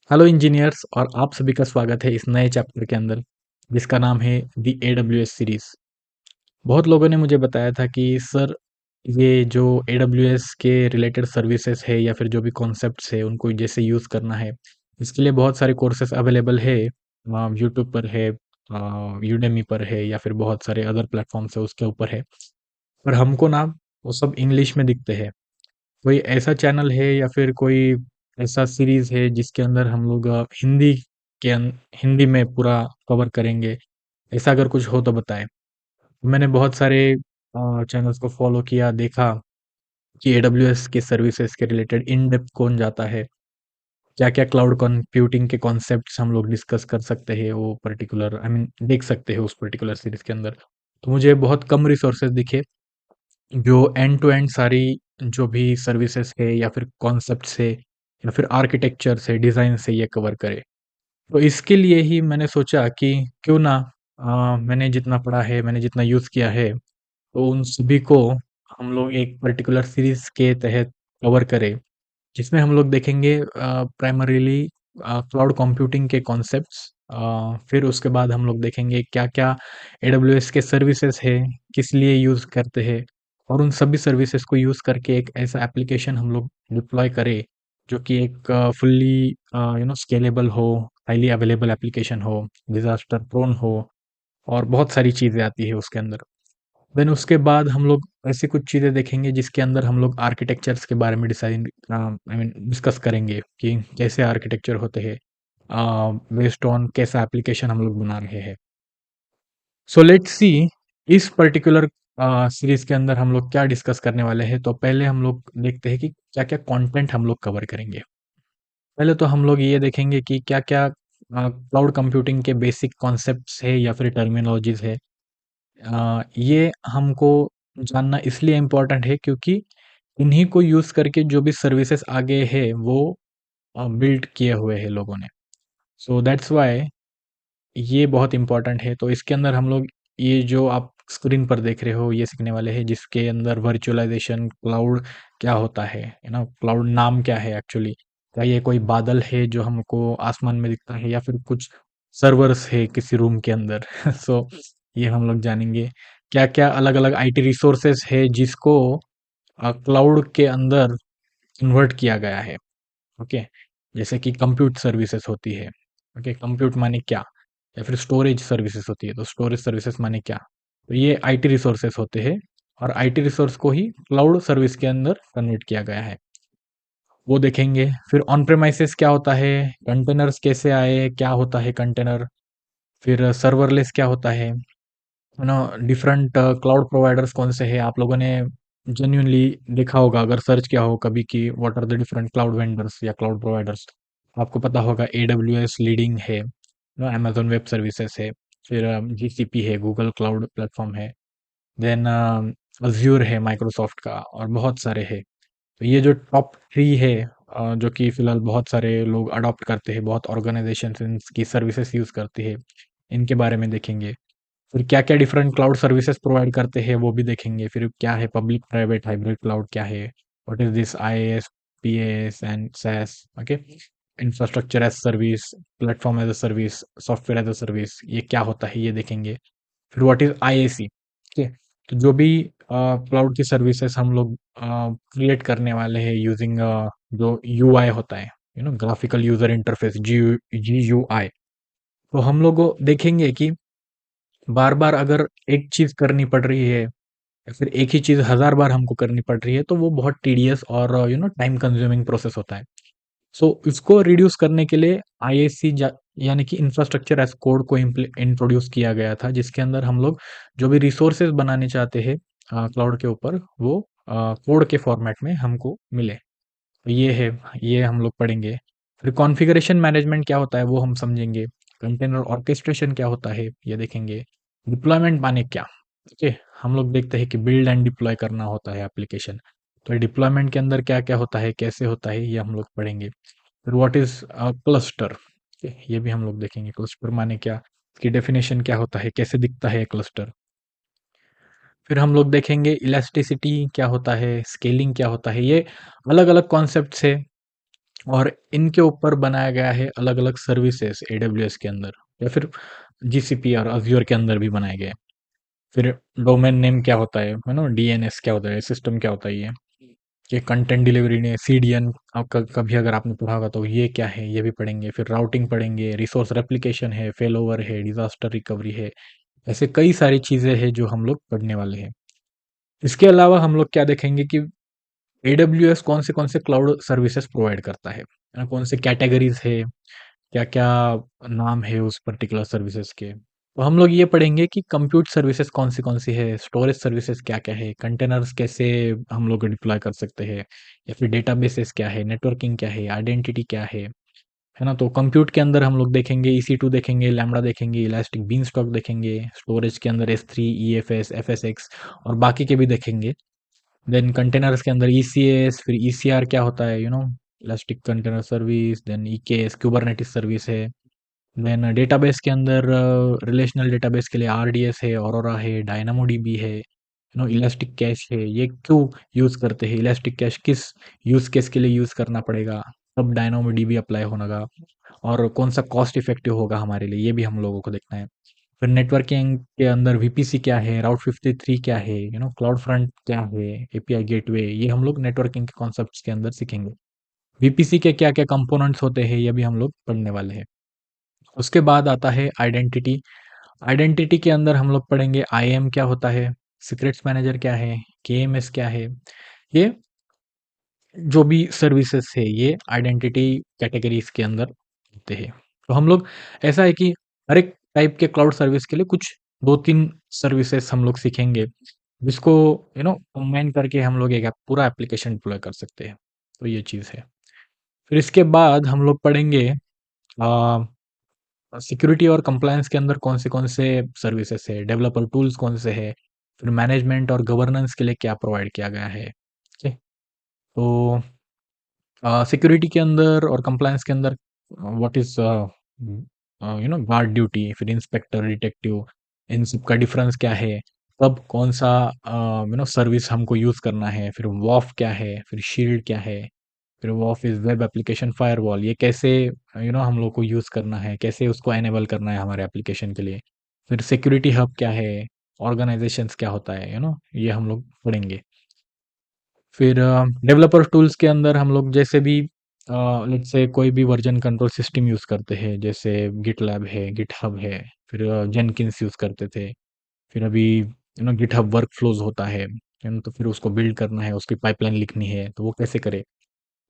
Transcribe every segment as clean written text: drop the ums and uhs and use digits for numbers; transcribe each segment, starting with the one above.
Hello engineers और आप सभी का स्वागत है इस नए चैप्टर के अंदर जिसका नाम है दी एडब्ल्यूएस सीरीज। बहुत लोगों ने मुझे बताया था कि सर ये जो एडब्ल्यूएस के रिलेटेड सर्विसेज है या फिर जो भी कॉन्सेप्ट्स है उनको जैसे यूज़ करना है, इसके लिए बहुत सारे कोर्सेज अवेलेबल है। यूट्यूब पर है, यूडेमी पर है या फिर बहुत सारे अदर प्लेटफॉर्म्स है उसके ऊपर है। पर हमको ना वो सब इंग्लिश में दिखते हैं। कोई ऐसा चैनल है या फिर कोई ऐसा सीरीज है जिसके अंदर हम लोग हिंदी में पूरा कवर करेंगे, ऐसा अगर कुछ हो तो बताएं। मैंने बहुत सारे चैनल्स को फॉलो किया, देखा कि एडब्ल्यूएस के सर्विसेज के रिलेटेड इन डेप्थ कौन जाता है, क्या क्या क्लाउड कंप्यूटिंग के कॉन्सेप्ट्स हम लोग डिस्कस कर सकते हैं, वो पर्टिकुलर आई मीन देख सकते हैं उस पर्टिकुलर सीरीज के अंदर। तो मुझे बहुत कम रिसोर्सेज दिखे जो एंड टू एंड सारी जो भी सर्विसेज है या फिर कॉन्सेप्ट से या फिर आर्किटेक्चर से डिज़ाइन से ये कवर करे। तो इसके लिए ही मैंने सोचा कि क्यों ना मैंने जितना पढ़ा है, मैंने जितना यूज़ किया है, तो उन सभी को हम लोग एक पर्टिकुलर सीरीज के तहत कवर करें, जिसमें हम लोग देखेंगे प्राइमरीली क्लाउड कंप्यूटिंग के कॉन्सेप्ट्स। फिर उसके बाद हम लोग देखेंगे क्या-क्या एडब्ल्यूएस के सर्विसेज है, किस लिए यूज़ करते हैं, और उन सभी सर्विसेज को यूज़ करके एक ऐसा एप्लीकेशन हम लोग डिप्लॉय करें, जो कि एक फुल्ली स्केलेबल हो, हाईली अवेलेबल एप्लीकेशन हो, डिज़ास्टर प्रोन हो, और बहुत सारी चीज़ें आती है उसके अंदर। देन उसके बाद हम लोग ऐसी कुछ चीज़ें देखेंगे जिसके अंदर हम लोग आर्किटेक्चर्स के बारे में डिसाइड आई मीन डिस्कस करेंगे कि कैसे आर्किटेक्चर होते हैं, बेस्ड ऑन कैसा एप्लीकेशन हम लोग बना रहे हैं। सो लेट्स सी इस पर्टिकुलर सीरीज के अंदर हम लोग क्या डिस्कस करने वाले हैं। तो पहले हम लोग देखते हैं कि क्या क्या कंटेंट हम लोग कवर करेंगे। पहले तो हम लोग ये देखेंगे कि क्या क्या क्लाउड कंप्यूटिंग के बेसिक कॉन्सेप्ट्स है या फिर टर्मिनोलॉजीज है। ये हमको जानना इसलिए इम्पोर्टेंट है क्योंकि इन्हीं को यूज़ करके जो भी सर्विसेज आगे है वो बिल्ड किए हुए हैं लोगों ने। सो दैट्स व्हाई ये बहुत इम्पोर्टेंट है। तो इसके अंदर हम लोग ये जो आप स्क्रीन पर देख रहे हो ये सीखने वाले हैं, जिसके अंदर वर्चुअलाइजेशन क्लाउड क्या होता है, क्लाउड नाम क्या है एक्चुअली। क्या ये कोई बादल है जो हमको आसमान में दिखता है या फिर कुछ सर्वर्स है किसी रूम के अंदर। सो ये हम लोग जानेंगे। क्या क्या अलग अलग आईटी रिसोर्सेस है जिसको क्लाउड के अंदर कन्वर्ट किया गया है। ओके, जैसे कि कंप्यूट सर्विसेज होती है। ओके, कंप्यूट माने क्या, या फिर स्टोरेज सर्विसेज होती है तो स्टोरेज सर्विसेज माने क्या। तो ये आईटी रिसोर्सेज होते हैं और आईटी रिसोर्स को ही क्लाउड सर्विस के अंदर कन्वर्ट किया गया है, वो देखेंगे। फिर ऑन प्रेमाइसेस क्या होता है, कंटेनर्स कैसे आए, क्या होता है कंटेनर, फिर सर्वरलेस क्या होता है, डिफरेंट क्लाउड प्रोवाइडर्स कौन से हैं। आप लोगों ने जेन्युइनली देखा होगा अगर सर्च किया हो कभी कि what are the different cloud vendors या क्लाउड प्रोवाइडर्स। आपको पता होगा एडब्ल्यूएस लीडिंग है, अमेजोन वेब सर्विसेज है, फिर जीसीपी है, गूगल क्लाउड प्लेटफॉर्म है, देन अज्यूर है माइक्रोसॉफ्ट का, और बहुत सारे हैं। तो ये जो टॉप थ्री है, जो कि फिलहाल बहुत सारे लोग अडॉप्ट करते हैं, बहुत ऑर्गेनाइजेशन इनकी सर्विसेज यूज करती है, इनके बारे में देखेंगे। फिर क्या-क्या डिफरेंट क्लाउड सर्विसेज प्रोवाइड करते हैं वो भी देखेंगे। फिर क्या है पब्लिक प्राइवेट हाइब्रिड क्लाउड क्या है, what is this IaaS, PaaS and SaaS। Okay, infrastructure as service, platform as a service, software as a service, ये क्या होता है ये देखेंगे। फिर व्हाट इज आईएसी। ठीक है, तो जो भी क्लाउड की सर्विसेज हम लोग क्रिएट करने वाले हैं यूजिंग जो यूआई होता है, ग्राफिकल यूजर इंटरफेस, जीयूआई। तो हम लोग देखेंगे कि बार-बार अगर एक चीज़ करनी पड़ रही है या फिर एक ही चीज़ हज़ार बार हमको करनी पड़ रही है, तो वो बहुत टीडियस और टाइम कंज्यूमिंग प्रोसेस होता है। सो इसको रिड्यूस करने के लिए आईएसी यानी कि इंफ्रास्ट्रक्चर एज़ कोड को इंट्रोड्यूस किया गया था, जिसके अंदर हम लोग जो भी रिसोर्सेज बनाने चाहते हैं क्लाउड के ऊपर, वो कोड के फॉर्मेट में हमको मिले। तो ये है, ये हम लोग पढ़ेंगे। फिर कॉन्फ़िगरेशन मैनेजमेंट क्या होता है वो हम समझेंगे। कंटेनर ऑर्केस्ट्रेशन क्या होता है ये देखेंगे। डिप्लॉयमेंट माने क्या, ठीक है। हम लोग देखते हैं कि बिल्ड एंड डिप्लॉय करना होता है एप्लीकेशन, तो डिप्लॉयमेंट के अंदर क्या क्या होता है, कैसे होता है, ये हम लोग पढ़ेंगे। फिर व्हाट इज क्लस्टर, ये भी हम लोग देखेंगे। क्लस्टर माने क्या, इसकी डेफिनेशन क्या होता है, कैसे दिखता है क्लस्टर। फिर हम लोग देखेंगे इलास्टिसिटी क्या होता है, स्केलिंग क्या होता है। ये अलग अलग कॉन्सेप्ट है, और इनके ऊपर बनाया गया है अलग-अलग सर्विसेज़ एडब्ल्यूएस के अंदर, या फिर जीसीपी और अज़्योर के अंदर भी बनाए गए हैं। फिर डोमेन नेम क्या होता है ना? डीएनएस क्या होता है? सिस्टम क्या होता है ये? कि कंटेंट डिलीवरी ने सीडीएन, आपका कभी अगर आपने पढ़ा होगा तो ये क्या है, ये भी पढ़ेंगे। फिर राउटिंग पढ़ेंगे, रिसोर्स रेप्लिकेशन है, फेलोवर है, डिजास्टर रिकवरी है। ऐसे कई सारी चीजें हैं जो हम लोग पढ़ने वाले हैं। इसके अलावा हम लोग क्या देखेंगे कि एडब्ल्यूएस कौन से क्लाउड सर्विसेज प्रोवाइड करता है ना, कौन से कैटेगरीज है, क्या क्या नाम है उस पर्टिकुलर सर्विसेज के। तो हम लोग ये पढ़ेंगे कि कंप्यूट सर्विसेज कौन सी है, स्टोरेज सर्विसेज क्या क्या है, कंटेनर्स कैसे हम लोग डिप्लॉय कर सकते हैं, या फिर डेटाबेसेस क्या है, नेटवर्किंग क्या है, आइडेंटिटी क्या है ना। तो कंप्यूट के अंदर हम लोग देखेंगे EC2 देखेंगे, लैम्बडा देखेंगे, इलास्टिक बीनस्टॉक देखेंगे, स्टोरेज के अंदर S3, EFS, FSX और बाकी के भी देखेंगे। देन कंटेनर्स के अंदर ECS, फिर ECR क्या होता है, elastic container service, then EKS Kubernetes service है। देन डेटाबेस के अंदर रिलेशनल डेटाबेस के लिए RDS है, ऑरोरा है, डायनामोडीबी है, इलास्टिक कैश है। ये क्यों यूज़ करते हैं, इलास्टिक कैश किस यूज़ केस के लिए यूज़ करना पड़ेगा, तब डायनामोडीबी अप्लाई होगा, और कौन सा कॉस्ट इफेक्टिव होगा हमारे लिए, ये भी हम लोगों को देखना है। फिर नेटवर्किंग के अंदर VPC क्या है, राउट 53 क्या है, क्लाउड फ्रंट क्या है, API गेटवे, ये हम लोग नेटवर्किंग के कॉन्सेप्ट्स के अंदर सीखेंगे। VPC के क्या क्या कंपोनेंट्स होते हैं, ये भी हम लोग पढ़ने वाले हैं। उसके बाद आता है आइडेंटिटी। आइडेंटिटी के अंदर हम लोग पढ़ेंगे IAM क्या होता है, सीक्रेट्स मैनेजर क्या है, KMS क्या है। ये जो भी सर्विसेज है ये आइडेंटिटी कैटेगरीज के अंदर होते हैं। तो हम लोग, ऐसा है कि हर एक टाइप के क्लाउड सर्विस के लिए कुछ 2-3 सर्विसेज हम लोग सीखेंगे, जिसको कंबाइन करके हम लोग एक पूरा एप्लीकेशन डिप्लॉय कर सकते हैं। तो ये चीज़ है। फिर इसके बाद हम लोग पढ़ेंगे सिक्योरिटी और कंप्लायंस के अंदर कौन से सर्विसेज है, डेवलपर टूल्स कौन से है, फिर मैनेजमेंट और गवर्नेंस के लिए क्या प्रोवाइड किया गया है। ठीक है। तो सिक्योरिटी के अंदर और कंप्लायंस के अंदर व्हाट इज गार्ड ड्यूटी, फिर इंस्पेक्टर, डिटेक्टिव, इन सब का डिफरेंस क्या है, कब कौन सा सर्विस हमको यूज करना है, फिर वॉफ क्या है, फिर शील्ड क्या है, फिर वॉफ इज वेब एप्लीकेशन फायरवॉल, ये कैसे हम लोग को यूज करना है, कैसे उसको एनेबल करना है हमारे एप्लीकेशन के लिए। फिर सिक्योरिटी हब क्या है, ऑर्गेनाइजेशंस क्या होता है, ये हम लोग पढ़ेंगे। फिर डेवलपर टूल्स के अंदर हम लोग जैसे भी लेट्स से कोई भी वर्जन कंट्रोल सिस्टम यूज़ करते हैं, जैसे गिटलैब है, गिटहब है, फिर जेनकिंस यूज़ करते थे। फिर अभी गिटहब वर्कफ्लोज होता है ना, तो फिर उसको बिल्ड करना है, उसकी पाइपलाइन लिखनी है, तो वो कैसे करें।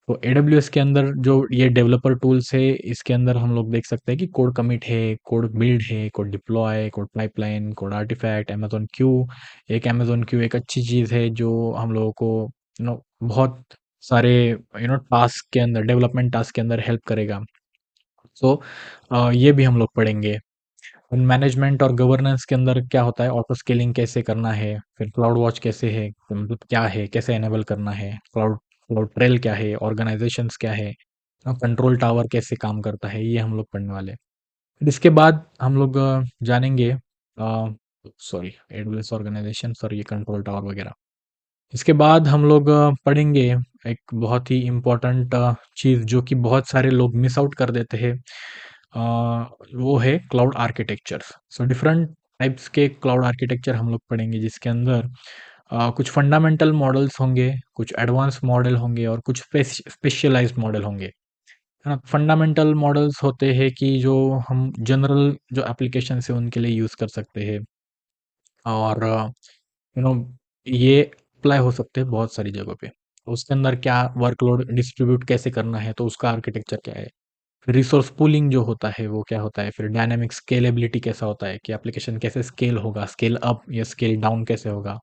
तो AWS के अंदर जो ये डेवलपर टूल्स है, इसके अंदर हम लोग देख सकते हैं कि कोड कमिट है, कोड बिल्ड है, code deploy, code pipeline, code artifact, Amazon Q. एक अमेज़न क्यू एक अच्छी चीज़ है जो हम लोगों को बहुत सारे टास्क के अंदर, डेवलपमेंट टास्क के अंदर हेल्प करेगा। सो ये भी हम लोग पढ़ेंगे। मैनेजमेंट और गवर्नेंस के अंदर क्या होता है, ऑटो स्केलिंग कैसे करना है, फिर क्लाउड वॉच कैसे है, मतलब क्या है, कैसे एनेबल करना है, क्लाउड क्लाउड ट्रेल क्या है, ऑर्गेनाइजेशंस क्या है, कंट्रोल टावर कैसे काम करता है, ये हम लोग पढ़ने वाले हैं। फिर इसके बाद हम लोग जानेंगे, सॉरी, एडब्ल्यूएस ऑर्गेनाइजेशन और ये कंट्रोल टावर वगैरह। इसके बाद हम लोग पढ़ेंगे एक बहुत ही इम्पोर्टेंट चीज़ जो कि बहुत सारे लोग मिस आउट कर देते हैं, वो है cloud architectures. So different types के क्लाउड आर्किटेक्चर हम लोग पढ़ेंगे, जिसके अंदर कुछ फंडामेंटल मॉडल्स होंगे, कुछ एडवांस मॉडल होंगे और कुछ स्पेशलाइज्ड मॉडल होंगे, है ना। फंडामेंटल मॉडल्स होते हैं कि जो हम जनरल जो एप्लीकेशन है उनके लिए यूज़ कर सकते हैं, और यू नो ये अप्लाई हो सकते हैं बहुत सारी जगहों पे। तो उसके अंदर क्या वर्कलोड डिस्ट्रीब्यूट कैसे करना है, तो उसका आर्किटेक्चर क्या है। फिर रिसोर्स पूलिंग जो होता है वो क्या होता है, फिर डायनामिक स्केलेबिलिटी कैसा होता है कि एप्लीकेशन कैसे स्केल होगा, स्केल अप या स्केल डाउन कैसे होगा।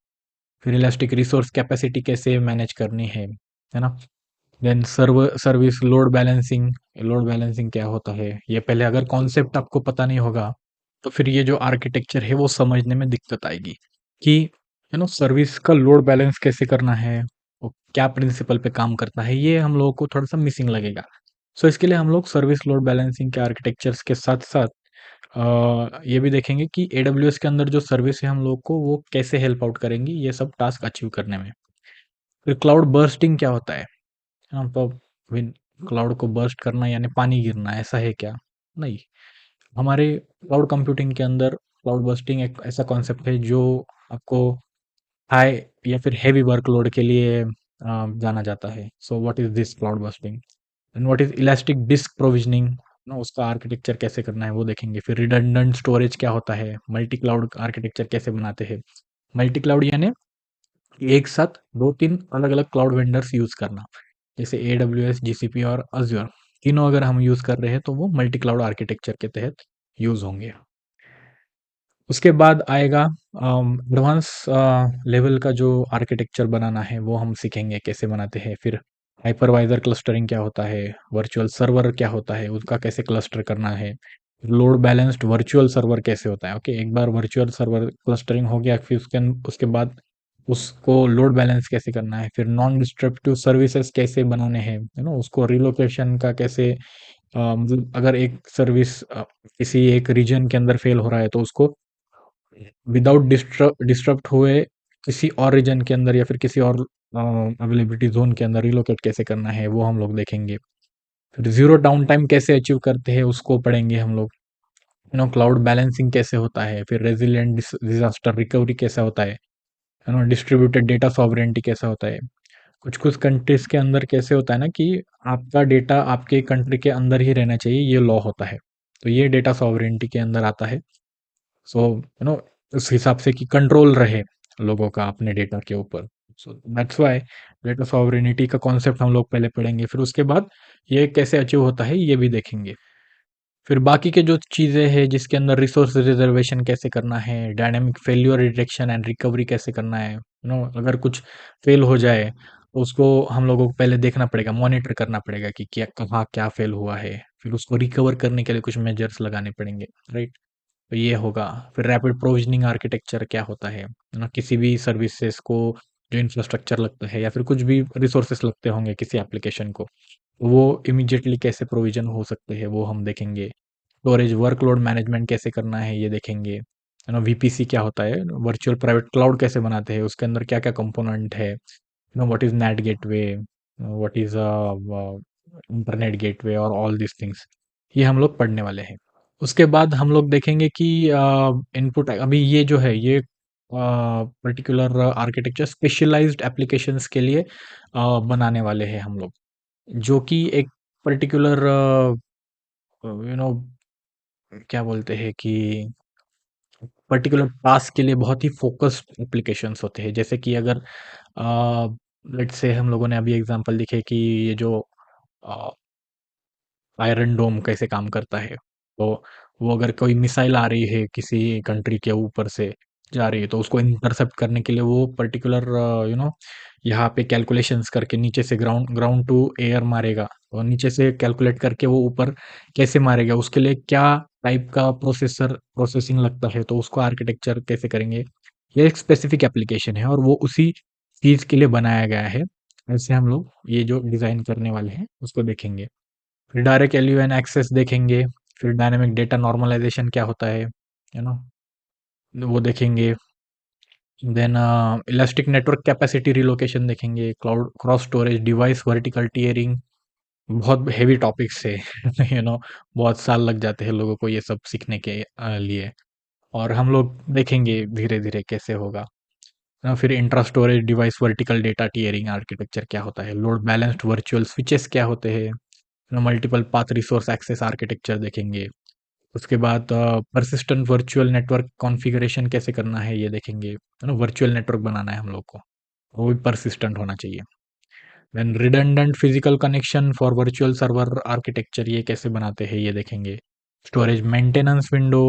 फिर इलास्टिक रिसोर्स कैपेसिटी कैसे मैनेज करनी है ना। देन सर्विस लोड बैलेंसिंग क्या होता है, ये पहले अगर कॉन्सेप्ट आपको पता नहीं होगा तो फिर ये जो आर्किटेक्चर है वो समझने में दिक्कत आएगी कि सर्विस का लोड बैलेंस कैसे करना है, वो क्या प्रिंसिपल पे काम करता है, ये हम लोगों को थोड़ा सा मिसिंग लगेगा। सो इसके लिए हम लोग सर्विस लोड बैलेंसिंग के आर्किटेक्चर्स के साथ साथ ये भी देखेंगे कि AWS के अंदर जो सर्विस है हम लोग को वो कैसे हेल्प आउट करेंगी ये सब टास्क अचीव करने में। फिर क्लाउड बर्स्टिंग क्या होता है, हाँ, तो क्लाउड को बर्स्ट करना यानी पानी गिरना, ऐसा है क्या? नहीं। हमारे क्लाउड कंप्यूटिंग के अंदर क्लाउड बर्स्टिंग एक ऐसा कॉन्सेप्ट है जो आपको हाई या फिर हेवी वर्कलोड के लिए जाना जाता है। So what is this cloud bursting and what is elastic disk provisioning, ना उसका आर्किटेक्चर कैसे करना है वो देखेंगे। फिर रिडंडेंट स्टोरेज क्या होता है, मल्टी क्लाउड आर्किटेक्चर कैसे बनाते हैं। मल्टी क्लाउड यानी एक साथ दो तीन अलग अलग क्लाउड वेंडर्स यूज करना, जैसे AWS, GCP और अज्योर, तीनों अगर हम यूज कर रहे हैं तो वो मल्टी क्लाउड आर्किटेक्चर के तहत यूज होंगे। उसके बाद आएगा एडवांस लेवल का जो आर्किटेक्चर बनाना है वो हम सीखेंगे कैसे बनाते हैं। फिर हाइपरवाइजर क्लस्टरिंग क्या होता है, वर्चुअल सर्वर क्या होता है, उसका कैसे क्लस्टर करना है, लोड बैलेंस्ड वर्चुअल सर्वर कैसे होता है। ओके, एक बार वर्चुअल सर्वर क्लस्टरिंग हो गया, फिर उसके बाद उसको लोड बैलेंस कैसे करना है। फिर नॉन डिस्ट्रप्टिव सर्विसेज कैसे बनाने हैं, उसको रिलोकेशन का कैसे मतलब अगर एक सर्विस किसी एक रीजन के अंदर फेल हो रहा है तो उसको विदाउट डिस्टर्ब हुए किसी और रीजन के अंदर या फिर किसी और अवेलेबिलिटी जोन के अंदर रिलोकेट कैसे करना है वो हम लोग देखेंगे। फिर जीरो डाउन टाइम कैसे अचीव करते हैं उसको पढ़ेंगे हम लोग। क्लाउड बैलेंसिंग कैसे होता है, फिर रेजिलियंट डिजास्टर रिकवरी कैसा होता है डिस्ट्रीब्यूटेड डेटा सॉवरेंटी कैसा होता है। कुछ कुछ कंट्रीज के अंदर कैसे होता है ना कि आपका डेटा आपके कंट्री के अंदर ही रहना चाहिए, ये लॉ होता है। तो ये डेटा सॉवरेंटी के अंदर आता है। सो उस हिसाब से कि कंट्रोल रहे लोगों का अपने डेटा के ऊपर। So that's why data sovereignty का कॉन्सेप्ट हम लोग पहले पढ़ेंगे, फिर उसके बाद ये कैसे अचीव होता है ये भी देखेंगे। फिर बाकी के जो चीज़ें हैं जिसके अंदर रिसोर्स रिजर्वेशन कैसे करना है, dynamic failure detection and recovery कैसे करना है, अगर कुछ फेल हो जाए तो उसको हम लोगों को पहले देखना पड़ेगा, मॉनिटर करना पड़ेगा कि क्या कहाँ क्या फेल हुआ है, फिर उसको रिकवर करने के लिए कुछ मेजर्स लगाने पड़ेंगे, राइट। तो ये होगा। फिर रैपिड प्रोविजनिंग आर्किटेक्चर क्या होता है ना, किसी भी सर्विसेज को जो इंफ्रास्ट्रक्चर लगता है या फिर कुछ भी रिसोर्सेस लगते होंगे किसी एप्लीकेशन को, वो इमीडिएटली कैसे प्रोविजन हो सकते हैं वो हम देखेंगे। स्टोरेज वर्कलोड मैनेजमेंट कैसे करना है ये देखेंगे। VPC क्या होता है, वर्चुअल प्राइवेट क्लाउड कैसे बनाते हैं, उसके अंदर क्या क्या कंपोनेंट है, what is net gateway, what is internet gateway और ऑल दिस थिंग्स, ये हम लोग पढ़ने वाले हैं। उसके बाद हम लोग देखेंगे कि इनपुट अभी ये जो है ये पर्टिकुलर आर्किटेक्चर स्पेशलाइज्ड एप्लीकेशंस के लिए बनाने वाले हैं हम लोग, जो कि एक पर्टिकुलर यू नो क्या बोलते हैं कि पर्टिकुलर टास्क के लिए बहुत ही फोकस्ड एप्लीकेशंस होते हैं। जैसे कि अगर लेट्स से हम लोगों ने अभी एग्जांपल दिखे कि ये जो आयरन डोम कैसे काम करता है, तो वो अगर कोई मिसाइल आ रही है किसी कंट्री के ऊपर से जा रही है तो उसको इंटरसेप्ट करने के लिए वो पर्टिकुलर यू नो यहाँ पे कैलकुलेशंस करके नीचे से ग्राउंड ग्राउंड टू एयर मारेगा और नीचे से कैलकुलेट करके वो ऊपर कैसे मारेगा, उसके लिए क्या टाइप का प्रोसेसिंग लगता है, तो उसको आर्किटेक्चर कैसे करेंगे। ये एक स्पेसिफिक एप्लीकेशन है और वो उसी चीज के लिए बनाया गया है। ऐसे हम लोग ये जो डिजाइन करने वाले हैं उसको देखेंगे। फिर डायरेक्ट एलयूएन एक्सेस देखेंगे। फिर डायनेमिक डेटा नॉर्मलाइजेशन क्या होता है, नो वो देखेंगे। Then elastic network capacity relocation देखेंगे। Cloud cross storage device vertical tiering, बहुत हेवी टॉपिक्स है बहुत साल लग जाते हैं लोगों को ये सब सीखने के लिए। और हम लोग देखेंगे धीरे धीरे कैसे होगा ना। फिर intra storage device vertical data tearing architecture क्या होता है, लोड बैलेंस्ड वर्चुअल स्विचेस क्या होते हैं, multiple path resource access architecture देखेंगे। उसके बाद परसिस्टेंट वर्चुअल नेटवर्क कॉन्फ़िगरेशन कैसे करना है ये देखेंगे, है ना। वर्चुअल नेटवर्क बनाना है हम लोग को, वो भी परसिस्टेंट होना चाहिए। Then redundant physical connection for virtual server architecture, ये कैसे बनाते हैं ये देखेंगे। स्टोरेज मेंटेनेंस विंडो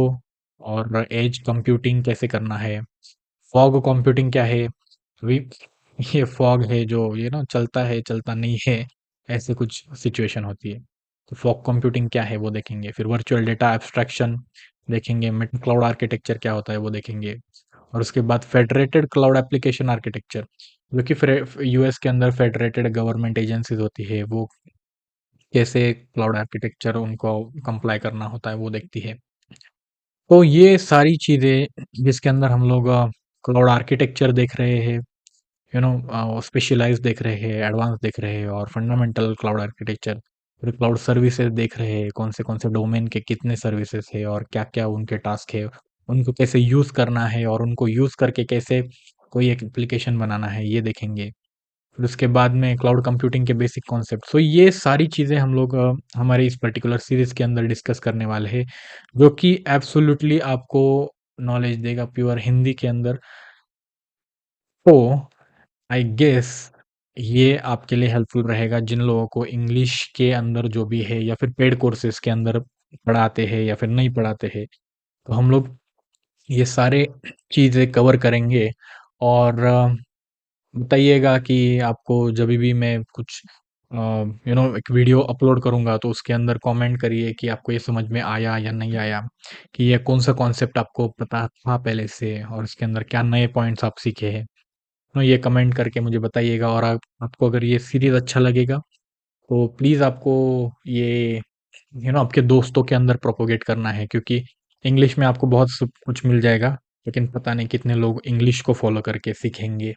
और एज कंप्यूटिंग कैसे करना है। फॉग कंप्यूटिंग क्या है, अभी ये फॉग है जो ये ना चलता है चलता नहीं है, ऐसे कुछ सिचुएशन होती है। तो फॉग कंप्यूटिंग क्या है वो देखेंगे। फिर वर्चुअल डेटा एब्स्ट्रैक्शन देखेंगे। मल्टी क्लाउड आर्किटेक्चर क्या होता है वो देखेंगे। और उसके बाद फेडरेटेड क्लाउड एप्लीकेशन आर्किटेक्चर, जो कि यूएस के अंदर फेडरेटेड गवर्नमेंट एजेंसीज होती है, वो कैसे क्लाउड आर्किटेक्चर उनको कंप्लाई करना होता है वो देखती है। तो ये सारी चीज़ें जिसके अंदर हम लोग क्लाउड आर्किटेक्चर देख रहे हैं, स्पेशलाइज देख रहे हैं, एडवांस देख रहे हैं और फंडामेंटल क्लाउड आर्किटेक्चर, फिर क्लाउड सर्विसेज देख रहे हैं, कौन से डोमेन के कितने सर्विसेज है और क्या-क्या उनके टास्क है, उनको कैसे यूज़ करना है और उनको यूज़ करके कैसे कोई एक एप्लीकेशन बनाना है, ये देखेंगे। फिर उसके बाद में क्लाउड कंप्यूटिंग के बेसिक कॉन्सेप्ट। सो ये सारी चीज़ें हम लोग हमारी इस पर्टिकुलर सीरीज़ के अंदर डिस्कस करने वाले हैं, जो कि एब्सोल्यूटली आपको नॉलेज देगा प्योर हिंदी के अंदर। तो आई गेस ये आपके लिए हेल्पफुल रहेगा जिन लोगों को इंग्लिश के अंदर जो भी है या फिर पेड कोर्सेज़ के अंदर पढ़ाते हैं या फिर नहीं पढ़ाते हैं। तो हम लोग ये सारे चीज़ें कवर करेंगे और बताइएगा कि आपको जभी भी मैं कुछ एक वीडियो अपलोड करूँगा तो उसके अंदर कमेंट करिए कि आपको ये समझ में आया या नहीं आया, कि ये कौन-सा कॉन्सेप्ट आपको पता था पहले से और इसके अंदर क्या नए पॉइंट्स आप सीखे हैं। तो ये कमेंट करके मुझे बताइएगा और आप आपको अगर ये सीरीज़ अच्छा लगेगा, तो प्लीज़ आपको ये आपके दोस्तों के अंदर प्रोपेगेट करना है, क्योंकि इंग्लिश में आपको बहुत सब कुछ मिल जाएगा, लेकिन पता नहीं कितने लोग इंग्लिश को फ़ॉलो करके सीखेंगे।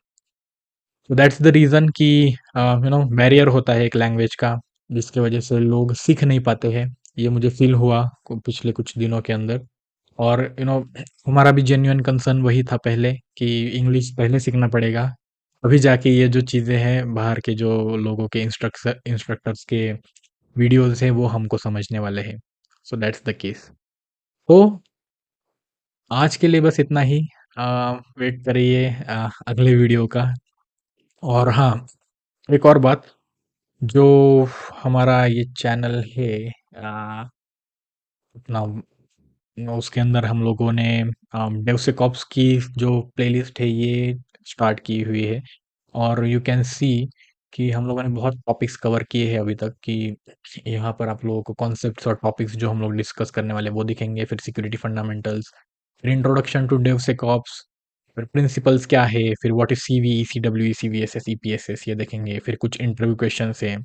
तो दैट्स द रीज़न कि बैरियर होता है एक लैंग्वेज का, जिसकी वजह से लोग सीख नहीं पाते हैं। ये मुझे फ़ील हुआ पिछले कुछ दिनों के अंदर। और हमारा भी जेन्युइन कंसर्न वही था पहले कि इंग्लिश पहले सीखना पड़ेगा, अभी जाके ये जो चीज़ें हैं बाहर के जो लोगों के इंस्ट्रक्टर्स के वीडियोज़ हैं वो हमको समझने वाले हैं। So that's the case. तो आज के लिए बस इतना ही। वेट करिए अगले वीडियो का। और हाँ, एक और बात, जो हमारा ये चैनल है अपना, उसके अंदर हम लोगों ने डेवसेकऑप्स की जो प्लेलिस्ट है ये स्टार्ट की हुई है। और यू कैन सी कि हम लोगों ने बहुत टॉपिक्स कवर किए हैं अभी तक, कि यहाँ पर आप लोगों को कॉन्सेप्ट्स और टॉपिक्स जो हम लोग डिस्कस करने वाले हैं वो दिखेंगे, फिर सिक्योरिटी फंडामेंटल्स, फिर इंट्रोडक्शन टू डेवसेकऑप्स, फिर प्रिंसिपल्स क्या है, फिर व्हाट इज सीवी, ईसीडब्ल्यू, ईसीवीएसएस, ईपीएसएस, ये देखेंगे। फिर कुछ इंटरव्यू क्वेश्चंस हैं,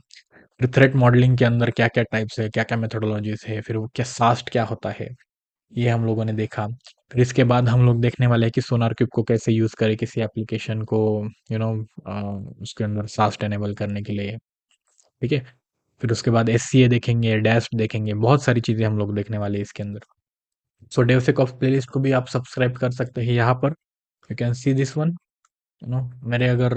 फिर थ्रेट मॉडलिंग के अंदर क्या-क्या टाइप्स है, क्या-क्या मेथोडोलॉजीज़ है, फिर वो क्या सास्ट क्या होता है, ये हम लोगों ने देखा। फिर इसके बाद हम लोग देखने वाले हैं कि सोनार क्यूब को कैसे यूज़ करें किसी एप्लीकेशन को यू नो उसके अंदर सास्ट इनेबल करने के लिए, ठीक है? फिर उसके बाद एससीए देखेंगे, डैस्ट देखेंगे, बहुत सारी चीज़ें हम लोग देखने वाले हैं इसके अंदर। सो डेवसेकऑप्स प्लेलिस्ट को भी आप सब्सक्राइब कर सकते हैं यहाँ पर। You can see this one, मेरे अगर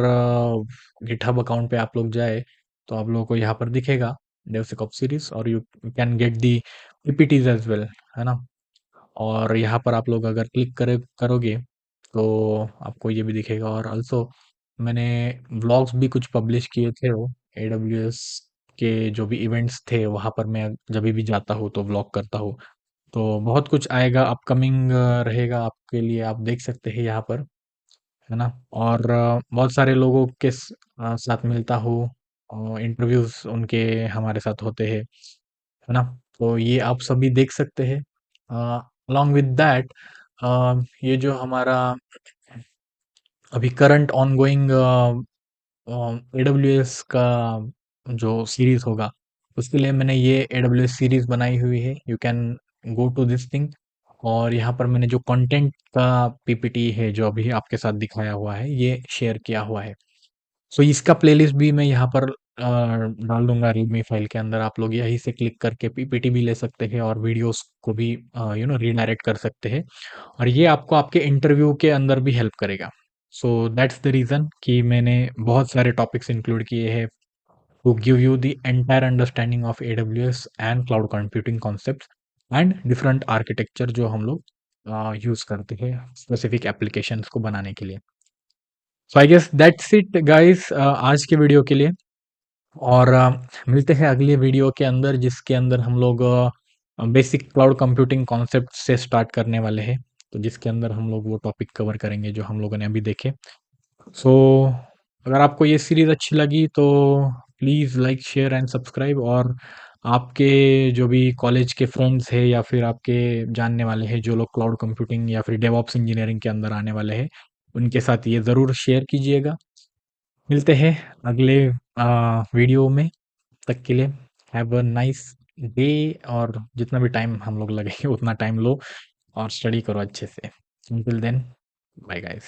गिटहब अकाउंट पे आप लोग जाए तो आप लोगों को यहाँ पर दिखेगा डेवसेकऑप्स सीरीज, और you can get the PPTs as well, है ना? और यहाँ पर आप लोग अगर क्लिक करोगे तो आपको ये भी दिखेगा। और ऑल्सो मैंने व्लॉग्स भी कुछ पब्लिश किए थे, वो एडब्ल्यूएस के जो भी इवेंट्स थे वहाँ पर मैं जब भी जाता हूँ तो व्लॉग करता हूँ। तो बहुत कुछ आएगा, अपकमिंग रहेगा आपके लिए, आप देख सकते हैं यहाँ पर, है ना? और बहुत सारे लोगों के साथ मिलता हूँ और इंटरव्यूज़ उनके हमारे साथ होते हैं, है ना? तो ये आप सभी देख सकते हैं। अलॉन्ग विद दैट ये जो हमारा अभी करंट ऑनगोइंग एडब्ल्यूएस का जो सीरीज़ होगा, उसके लिए मैंने ये एडब्ल्यूएस सीरीज़ बनाई हुई है। You can go to this thing. और यहाँ पर मैंने जो कंटेंट का पीपीटी है जो अभी आपके साथ दिखाया हुआ है, ये शेयर किया हुआ है। सो इसका प्लेलिस्ट भी मैं यहाँ पर डाल दूँगा रीडमी फाइल के अंदर। आप लोग यहीं से क्लिक करके पीपीटी भी ले सकते हैं और वीडियोज़ को भी रीडायरेक्ट कर सकते हैं। और ये आपको आपके इंटरव्यू के अंदर भी हेल्प करेगा। सो दैट्स द रीज़न कि मैंने बहुत सारे टॉपिक्स इंक्लूड किए हैं to give you the entire understanding of AWS and cloud computing concepts and different architecture जो हम लोग यूज़ करते हैं स्पेसिफिक एप्लीकेशंस को बनाने के लिए। So I guess that's it guys आज के वीडियो के लिए। और मिलते हैं अगले वीडियो के अंदर, जिसके अंदर हम लोग बेसिक क्लाउड कंप्यूटिंग कॉन्सेप्ट से स्टार्ट करने वाले हैं। तो जिसके अंदर हम लोग वो टॉपिक कवर करेंगे जो हम लोगों ने अभी देखे। सो अगर आपको ये सीरीज़ अच्छी लगी तो please like, share and subscribe. और आपके जो भी कॉलेज के फ्रेंड्स हैं या फिर आपके जानने वाले हैं जो लोग क्लाउड कंप्यूटिंग या फिर डेवऑप्स इंजीनियरिंग के अंदर आने वाले हैं, उनके साथ ये ज़रूर शेयर कीजिएगा। मिलते हैं अगले वीडियो में, तक के लिए हैव अ नाइस डे। और जितना भी टाइम हम लोग लगेंगे उतना टाइम लो और स्टडी करो अच्छे से। Until then, bye guys.